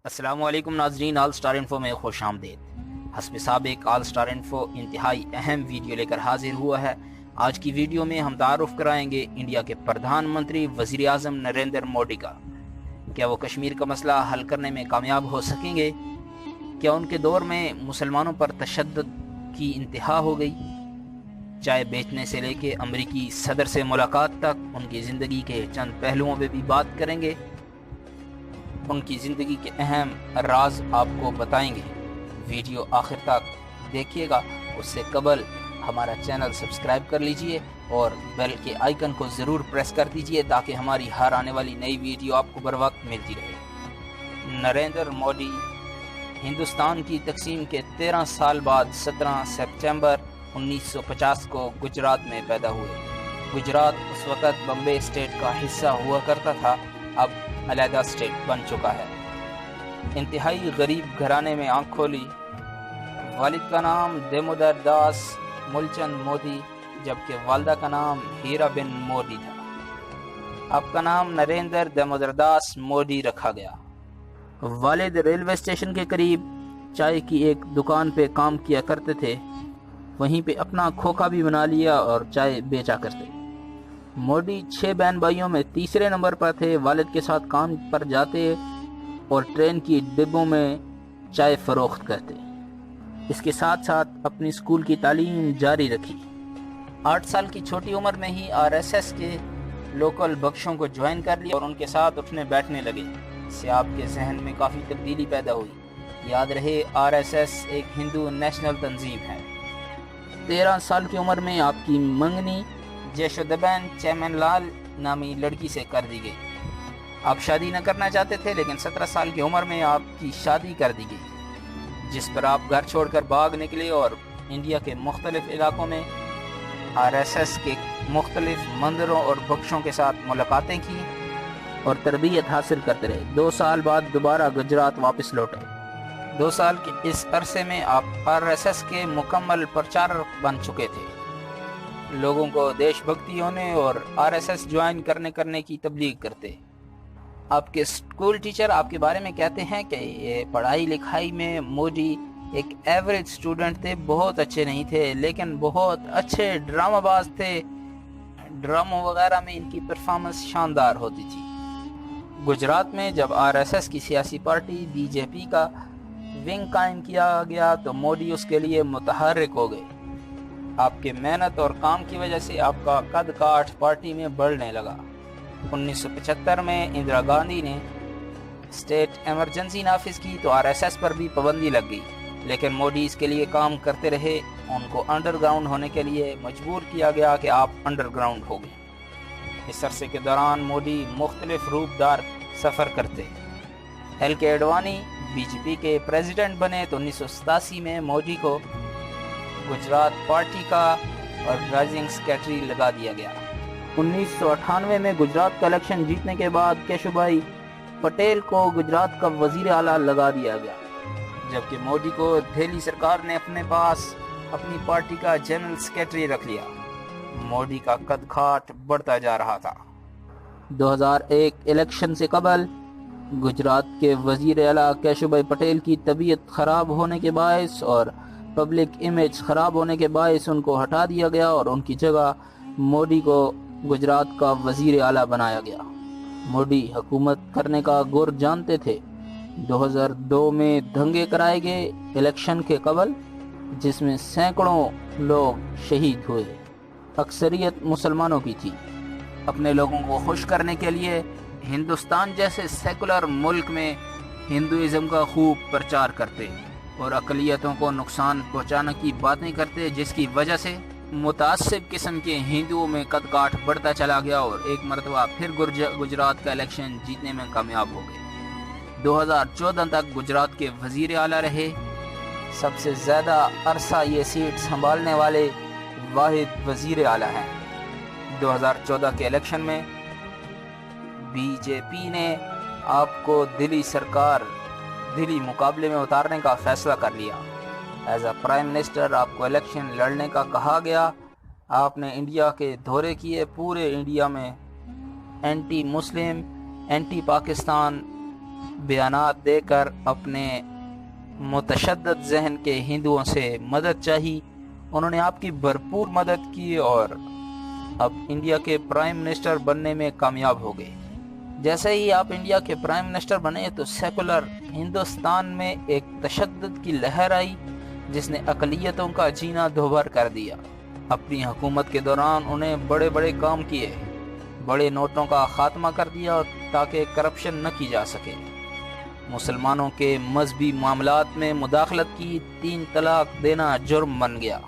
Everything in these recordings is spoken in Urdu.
السلام علیکم ناظرین، آل سٹار انفو میں خوش آمدید۔ حسب سابق آل سٹار انفو انتہائی اہم ویڈیو لے کر حاضر ہوا ہے۔ آج کی ویڈیو میں ہم تعارف کرائیں گے انڈیا کے پردھان منتری وزیر اعظم نریندر مودی کا۔ کیا وہ کشمیر کا مسئلہ حل کرنے میں کامیاب ہو سکیں گے؟ کیا ان کے دور میں مسلمانوں پر تشدد کی انتہا ہو گئی؟ چائے بیچنے سے لے کے امریکی صدر سے ملاقات تک ان کی زندگی کے چند پہلوؤں پہ بھی بات کریں گے۔ ان کی زندگی کے اہم راز آپ کو بتائیں گے۔ ویڈیو آخر تک دیکھیے گا، اس سے قبل ہمارا چینل سبسکرائب کر لیجئے اور بیل کے آئیکن کو ضرور پریس کر دیجئے تاکہ ہماری ہر آنے والی نئی ویڈیو آپ کو بر وقت ملتی رہے۔ نریندر مودی ہندوستان کی تقسیم کے 13 سال بعد 17 سپٹمبر 1950 کو گجرات میں پیدا ہوئے۔ گجرات اس وقت بمبے اسٹیٹ کا حصہ ہوا کرتا تھا، اب علیحدہ اسٹیٹ بن چکا ہے۔ انتہائی غریب گھرانے میں آنکھ کھولی۔ والد کا نام دیمودر داس ملچند مودی جبکہ والدہ کا نام ہیرا بن مودی تھا۔ آپ کا نام نریندر دیمودر داس مودی رکھا گیا۔ والد ریلوے اسٹیشن کے قریب چائے کی ایک دکان پہ کام کیا کرتے تھے، وہیں پہ اپنا کھوکھا بھی بنا لیا اور چائے بیچا کرتے۔ مودی 6 بہن بھائیوں میں تیسرے نمبر پر تھے۔ والد کے ساتھ کام پر جاتے اور ٹرین کی ڈبوں میں چائے فروخت کرتے۔ اس کے ساتھ ساتھ اپنی اسکول کی تعلیم جاری رکھی۔ 8 سال کی چھوٹی عمر میں ہی RSS کے لوکل بخشوں کو جوائن کر لیا اور ان کے ساتھ اٹھنے بیٹھنے لگے۔ اس سے آپ کے ذہن میں کافی تبدیلی پیدا ہوئی۔ یاد رہے RSS ایک ہندو نیشنل تنظیم ہے۔ 13 سال کی عمر میں آپ کی منگنی جیشودبین چیمن لال نامی لڑکی سے کر دی گئی۔ آپ شادی نہ کرنا چاہتے تھے لیکن 17 سال کی عمر میں آپ کی شادی کر دی گئی، جس پر آپ گھر چھوڑ کر بھاگ نکلے اور انڈیا کے مختلف علاقوں میں RSS کے مختلف مندروں اور بخشوں کے ساتھ ملاقاتیں کی اور تربیت حاصل کرتے رہے۔ 2 سال بعد دوبارہ گجرات واپس لوٹے۔ 2 سال کے اس عرصے میں آپ RSS کے مکمل پرچارک بن چکے تھے۔ لوگوں کو دیش بھکتی ہونے اور RSS جوائن کرنے کی تبلیغ کرتے۔ آپ کے اسکول ٹیچر آپ کے بارے میں کہتے ہیں کہ یہ پڑھائی لکھائی میں مودی ایک ایوریج اسٹوڈنٹ تھے، بہت اچھے نہیں تھے لیکن بہت اچھے ڈرامہ باز تھے۔ ڈراموں وغیرہ میں ان کی پرفارمنس شاندار ہوتی تھی۔ گجرات میں جب RSS کی سیاسی پارٹی BJP کا ونگ قائم کیا گیا تو مودی اس کے لیے متحرک ہو گئے۔ آپ کے محنت اور کام کی وجہ سے آپ کا قد کاٹ پارٹی میں بڑھنے لگا۔ 1975 میں اندرا گاندھی نے اسٹیٹ ایمرجنسی نافذ کی تو RSS پر بھی پابندی لگ گئی، لیکن مودی اس کے لیے کام کرتے رہے۔ ان کو انڈر گراؤنڈ ہونے کے لیے مجبور کیا گیا کہ آپ انڈر گراؤنڈ ہو گئے۔ اس عرصے کے دوران مودی مختلف روپ دار سفر کرتے۔ LK اڈوانی BJP کے پریزیڈنٹ بنے تو 1987 میں مودی کو گجرات پارٹی کا آرگنائزنگ سیکرٹری لگا دیا گیا۔ 1998 میں گجرات کا الیکشن جیتنے کے بعد کیشو بھائی پٹیل کو گجرات کا وزیر اعلیٰ لگا دیا گیا، جبکہ مودی کو دہلی سرکار نے اپنے پاس اپنی پارٹی کا جنرل سیکرٹری رکھ لیا۔ مودی کا قد کاٹ بڑھتا جا رہا تھا۔ 2001 الیکشن سے قبل گجرات کے وزیر اعلیٰ کیشو بھائی پٹیل کی طبیعت خراب ہونے کے باعث اور پبلک امیج خراب ہونے کے باعث ان کو ہٹا دیا گیا اور ان کی جگہ مودی کو گجرات کا وزیر اعلیٰ بنایا گیا۔ مودی حکومت کرنے کا گر جانتے تھے۔ 2002 میں دنگے کرائے گئے الیکشن کے قبل، جس میں سینکڑوں لوگ شہید ہوئے، اکثریت مسلمانوں کی تھی۔ اپنے لوگوں کو خوش کرنے کے لیے ہندوستان جیسے سیکولر ملک میں ہندوازم کا خوب پرچار کرتے اور اقلیتوں کو نقصان پہنچانے کی باتیں کرتے، جس کی وجہ سے متعصب قسم کے ہندوؤں میں قد کاٹ بڑھتا چلا گیا اور ایک مرتبہ پھر گجرات کا الیکشن جیتنے میں کامیاب ہو گئے۔ 2014 تک گجرات کے وزیر اعلیٰ رہے۔ سب سے زیادہ عرصہ یہ سیٹ سنبھالنے والے واحد وزیر اعلیٰ ہیں۔ 2014 کے الیکشن میں BJP نے آپ کو دلی مقابلے میں اتارنے کا فیصلہ کر لیا۔ ایز اے پرائم منسٹر آپ کو الیکشن لڑنے کا کہا گیا۔ آپ نے انڈیا کے دورے کیے، پورے انڈیا میں اینٹی مسلم، اینٹی پاکستان بیانات دے کر اپنے متشدد ذہن کے ہندوؤں سے مدد چاہی۔ انہوں نے آپ کی بھرپور مدد کی اور اب انڈیا کے پرائم منسٹر بننے میں کامیاب ہو گئے۔ جیسے ہی آپ انڈیا کے پرائم منسٹر بنے تو سیکولر ہندوستان میں ایک تشدد کی لہر آئی جس نے اقلیتوں کا جینا دوبھر کر دیا۔ اپنی حکومت کے دوران انہیں بڑے بڑے کام کیے، بڑے نوٹوں کا خاتمہ کر دیا تاکہ کرپشن نہ کی جا سکے۔ مسلمانوں کے مذہبی معاملات میں مداخلت کی، 3 طلاق دینا جرم بن گیا۔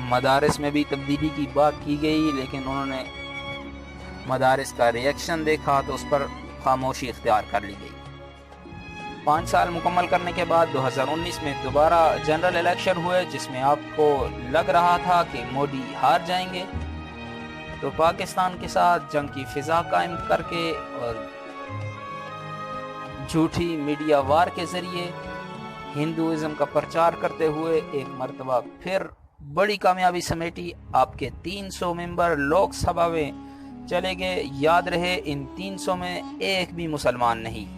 مدارس میں بھی تبدیلی کی بات کی گئی، لیکن انہوں نے مدارس کا ریئیکشن دیکھا تو اس پر خاموشی اختیار کر لی گئی۔ 5 سال مکمل کرنے کے بعد 2019 میں دوبارہ جنرل الیکشن ہوئے جس میں آپ کو لگ رہا تھا کہ مودی ہار جائیں گے، تو پاکستان کے ساتھ جنگ کی فضا قائم کر کے اور جھوٹی میڈیا وار کے ذریعے ہندوازم کا پرچار کرتے ہوئے ایک مرتبہ پھر بڑی کامیابی سمیٹی۔ آپ کے 300 ممبر لوک سبھا میں چلے گئے۔ یاد رہے ان 300 میں ایک بھی مسلمان نہیں۔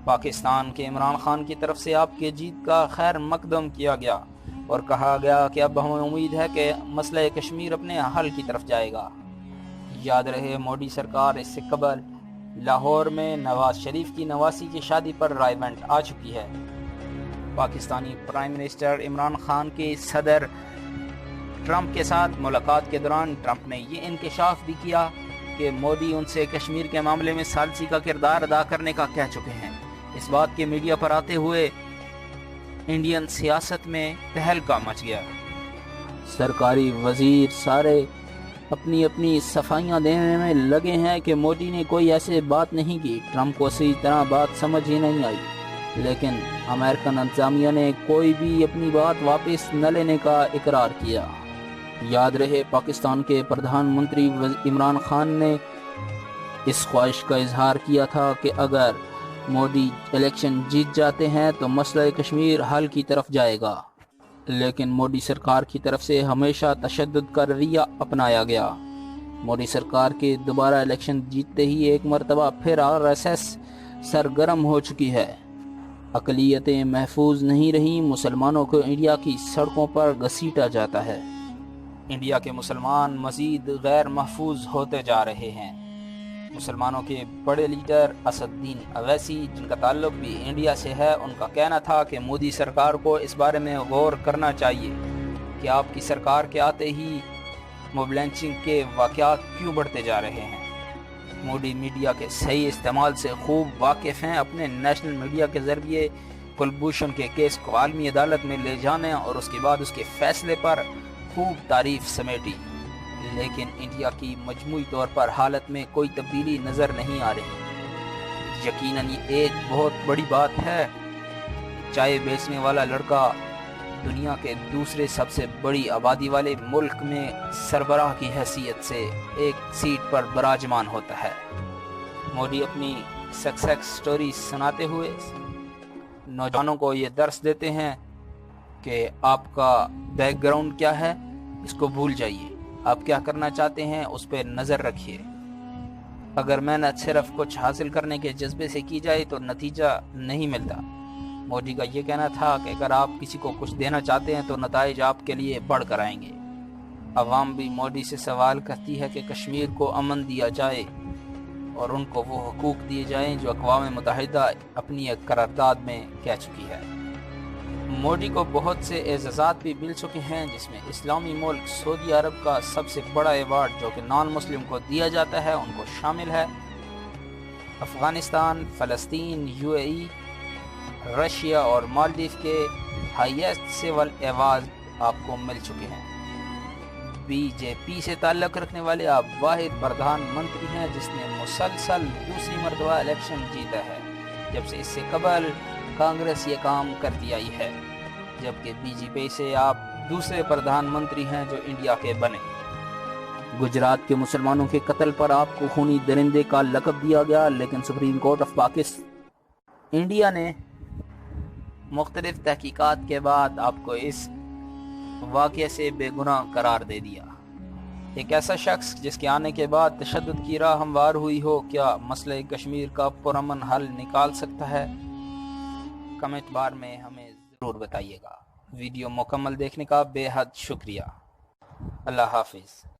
پاکستان کے عمران خان کی طرف سے آپ کے جیت کا خیر مقدم کیا گیا اور کہا گیا کہ اب ہمیں امید ہے کہ مسئلہ کشمیر اپنے حل کی طرف جائے گا۔ یاد رہے مودی سرکار اس سے قبل لاہور میں نواز شریف کی نواسی کی شادی پر رائیونٹ آ چکی ہے۔ پاکستانی پرائم منسٹر عمران خان کے صدر ٹرمپ کے ساتھ ملاقات کے دوران ٹرمپ نے یہ انکشاف بھی کیا کہ مودی ان سے کشمیر کے معاملے میں ثالثی کا کردار ادا کرنے کا کہہ چکے ہیں۔ اس بات کے میڈیا پر آتے ہوئے انڈین سیاست میں تہلکہ مچ گیا۔ سرکاری وزیر سارے اپنی اپنی صفائیاں دینے میں لگے ہیں کہ مودی نے کوئی ایسے بات نہیں کی۔ ٹرمپ کو اسی طرح بات سمجھ ہی نہیں آئی، لیکن امریکن انتظامیہ نے کوئی بھی اپنی بات واپس نہ لینے کا اقرار کیا۔ یاد رہے پاکستان کے پردھان منتری عمران خان نے اس خواہش کا اظہار کیا تھا کہ اگر مودی الیکشن جیت جاتے ہیں تو مسئلہ کشمیر حل کی طرف جائے گا، لیکن مودی سرکار کی طرف سے ہمیشہ تشدد کا رویہ اپنایا گیا۔ مودی سرکار کے دوبارہ الیکشن جیتتے ہی ایک مرتبہ پھر RSS سرگرم ہو چکی ہے۔ اقلیتیں محفوظ نہیں رہیں، مسلمانوں کو انڈیا کی سڑکوں پر گھسیٹا جاتا ہے۔ انڈیا کے مسلمان مزید غیر محفوظ ہوتے جا رہے ہیں۔ مسلمانوں کے بڑے لیڈر اسد الدین اویسی، جن کا تعلق بھی انڈیا سے ہے، ان کا کہنا تھا کہ مودی سرکار کو اس بارے میں غور کرنا چاہیے کہ آپ کی سرکار کے آتے ہی موب لنچنگ کے واقعات کیوں بڑھتے جا رہے ہیں۔ مودی میڈیا کے صحیح استعمال سے خوب واقف ہیں۔ اپنے نیشنل میڈیا کے ذریعے کلبھوشن کے کیس کو عالمی عدالت میں لے جانے اور اس کے بعد اس کے فیصلے پر خوب تعریف سمیٹی، لیکن انڈیا کی مجموعی طور پر حالت میں کوئی تبدیلی نظر نہیں آ رہی۔ یقیناً یہ ایک بہت بڑی بات ہے۔ چائے بیچنے والا لڑکا دنیا کے دوسرے سب سے بڑی آبادی والے ملک میں سربراہ کی حیثیت سے ایک سیٹ پر براجمان ہوتا ہے۔ مودی اپنی سکسیس سٹوری سناتے ہوئے نوجوانوں کو یہ درس دیتے ہیں کہ آپ کا بیک گراؤنڈ کیا ہے، اس کو بھول جائیے، آپ کیا کرنا چاہتے ہیں اس پہ نظر رکھیے۔ اگر محنت صرف کچھ حاصل کرنے کے جذبے سے کی جائے تو نتیجہ نہیں ملتا۔ مودی کا یہ کہنا تھا کہ اگر آپ کسی کو کچھ دینا چاہتے ہیں تو نتائج آپ کے لیے بڑھ کر آئیں گے۔ عوام بھی مودی سے سوال کرتی ہے کہ کشمیر کو امن دیا جائے اور ان کو وہ حقوق دیے جائیں جو اقوام متحدہ اپنی ایک قرارداد میں کہہ چکی ہے۔ مودی کو بہت سے اعزازات بھی مل چکے ہیں، جس میں اسلامی ملک سعودی عرب کا سب سے بڑا ایوارڈ جو کہ نان مسلم کو دیا جاتا ہے ان کو شامل ہے۔ افغانستان، فلسطین، UAE، رشیا اور مالدیو کے ہائیسٹ سول ایوارڈ آپ کو مل چکے ہیں۔ BJP سے تعلق رکھنے والے آپ واحد پردھان منتری ہیں جس نے مسلسل دوسری مرتبہ الیکشن جیتا ہے، جب سے اس سے قبل کانگریس یہ کام کرتی آئی ہے، جبکہ BJP سے آپ دوسرے پردھان منتری ہیں جو انڈیا کے بنے۔ گجرات کے مسلمانوں کے قتل پر آپ کو خونی درندے کا لقب دیا گیا، لیکن supreme court of Pakistan India نے مختلف تحقیقات کے بعد آپ کو اس واقعے سے بے گناہ قرار دے دیا۔ ایک ایسا شخص جس کے آنے کے بعد تشدد کی راہ ہموار ہوئی ہو، کیا مسئلہ کشمیر کا پرامن حل نکال سکتا ہے؟ کمنٹ بار میں ہمیں ضرور بتائیے گا۔ ویڈیو مکمل دیکھنے کا بے حد شکریہ۔ اللہ حافظ۔